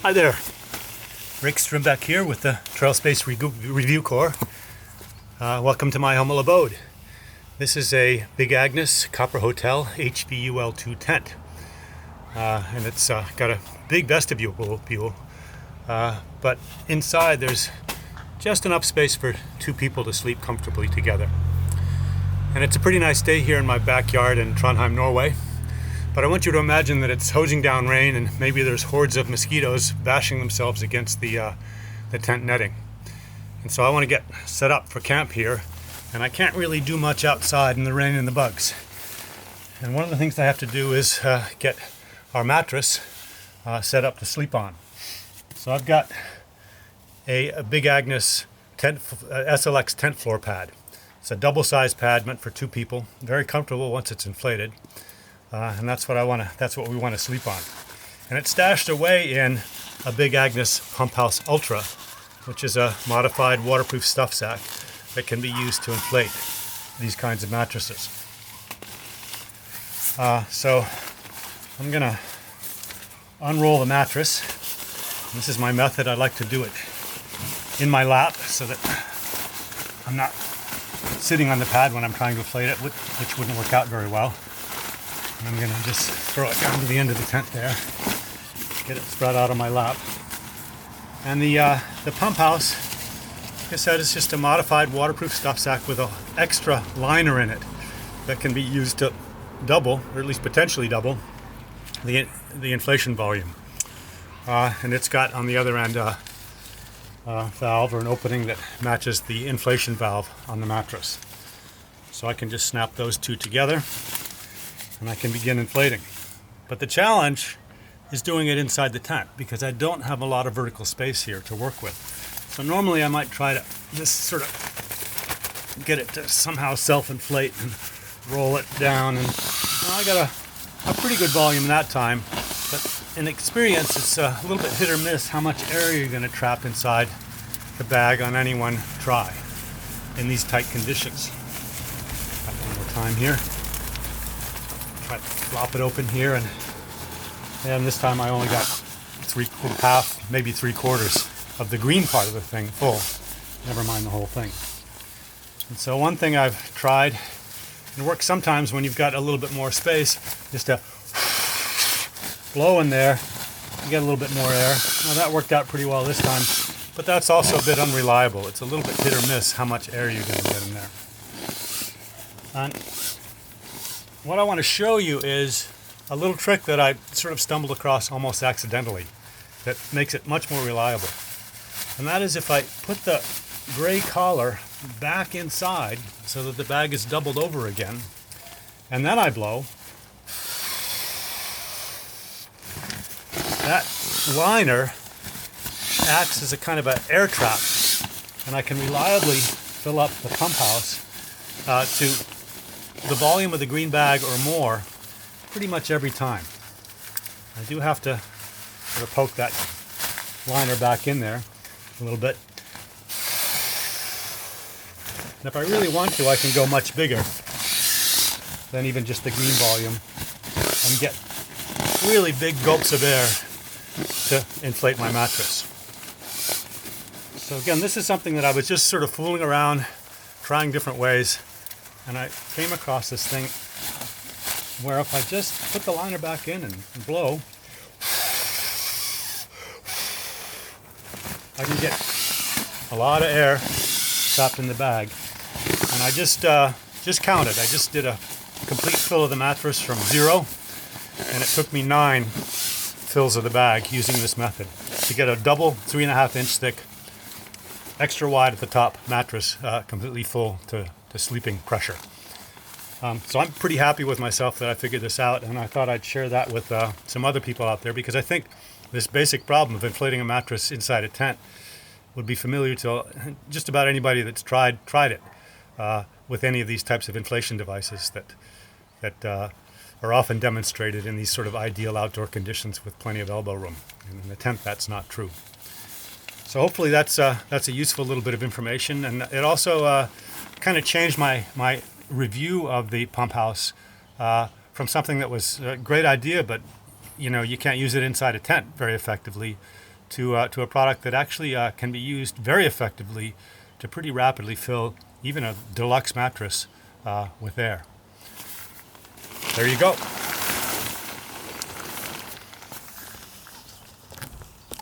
Hi there, Rick Strimbeck here with the Trail Space Review Corps. Welcome to my humble abode. This is a Big Agnes Copper Hotel HVUL2 tent, and it's got a big vestibule, but inside there's just enough space for two people to sleep comfortably together. And it's a pretty nice day here in my backyard in Trondheim, Norway. But I want you to imagine that it's hosing down rain and maybe there's hordes of mosquitoes bashing themselves against the tent netting. And so I want to get set up for camp here, and I can't really do much outside in the rain and the bugs. And one of the things I have to do is get our mattress set up to sleep on. So I've got a Big Agnes SLX tent floor pad. It's a double-sized pad meant for two people, very comfortable once it's inflated. And that's what we want to sleep on. And it's stashed away in a Big Agnes Pumphouse Ultra, which is a modified waterproof stuff sack that can be used to inflate these kinds of mattresses. So I'm gonna unroll the mattress. This is my method. I like to do it in my lap so that I'm not sitting on the pad when I'm trying to inflate it, which wouldn't work out very well. And I'm going to just throw it down to the end of the tent there, get it spread out on my lap. And the Pumphouse, like I said, is just a modified waterproof stuff sack with an extra liner in it that can be used to double, or at least potentially double, the inflation volume. And it's got on the other end a valve or an opening that matches the inflation valve on the mattress. So I can just snap those two together and I can begin inflating. But the challenge is doing it inside the tent because I don't have a lot of vertical space here to work with. So normally I might try to just sort of get it to somehow self-inflate and roll it down, and I got a pretty good volume that time. But in experience, it's a little bit hit or miss how much air you're going to trap inside the bag on any one try in these tight conditions. Got one more time here. Try to flop it open here, and this time I only got half, maybe 3/4 of the green part of the thing full. Never mind the whole thing. And so one thing I've tried, and it works sometimes when you've got a little bit more space, just to blow in there, you get a little bit more air. Now that worked out pretty well this time, but that's also a bit unreliable. It's a little bit hit or miss how much air you're going to get in there. And what I want to show you is a little trick that I sort of stumbled across almost accidentally that makes it much more reliable. And that is if I put the gray collar back inside so that the bag is doubled over again, and then I blow, that liner acts as a kind of an air trap, and I can reliably fill up the Pumphouse to the volume of the green bag or more pretty much every time. I do have to sort of poke that liner back in there a little bit. And if I really want to, I can go much bigger than even just the green volume and get really big gulps of air to inflate my mattress. So again, this is something that I was just sort of fooling around, trying different ways, and I came across this thing where if I just put the liner back in and blow, I can get a lot of air trapped in the bag. And I just counted. I just did a complete fill of the mattress from 0, and it took me 9 fills of the bag using this method to get a double 3.5-inch thick, extra wide at the top mattress, completely full to sleeping pressure. So I'm pretty happy with myself that I figured this out, and I thought I'd share that with some other people out there, because I think this basic problem of inflating a mattress inside a tent would be familiar to just about anybody that's tried it with any of these types of inflation devices that are often demonstrated in these sort of ideal outdoor conditions with plenty of elbow room. And in the tent, that's not true. So hopefully that's a useful little bit of information, and it also kind of changed my review of the Pumphouse from something that was a great idea, but you can't use it inside a tent very effectively, to a product that actually can be used very effectively to pretty rapidly fill even a deluxe mattress with air. There you go.